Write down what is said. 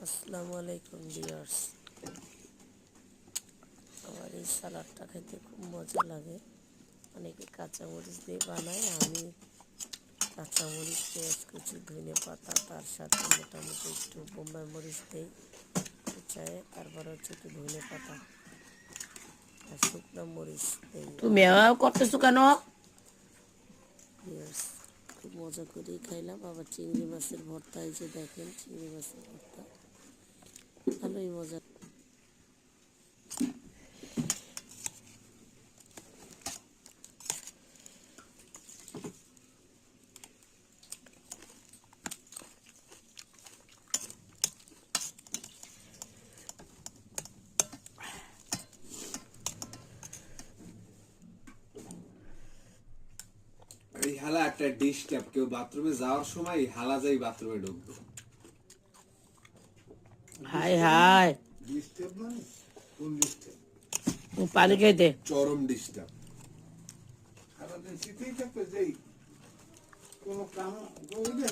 আসসালামু আলাইকুম ভিউয়ার্স। আমার এই সালাডটা খেতে খুব মজা লাগে। অনেকে কাঁচামরিচ দিয়ে বানায়, আমি কাঁচামরিচ, পেঁয়াজ কুচি, ধনে পাতা, তার সাথে মোটামুটি একটু বোম্বাই মরিচ দিই কুচায়, তারপর হচ্ছে একটু ধনে পাতা আর শুকনো মরিচ দিই। তুমি করতেছো কেন? ভিউয়ার্স, খুব মজা করেই খাইলাম। আবার চিংড়ি মাছের ভর্তা, এই যে দেখেন চিংড়ি মাছের ভর্তা, ভালোই মজা। এই হালা একটা ডিস্টার্ব, কেউ বাথরুমে যাওয়ার সময় হালা যাই বাথরুমে ঢুকবে। হাই হাই, ডিস্টার্ব মানে কোন ডিস্টার্ব? পানি খাইতে চরম ডিস্টার্ব। সারাদিন শীতেই থাকবে, যেই কোনো কাম করবে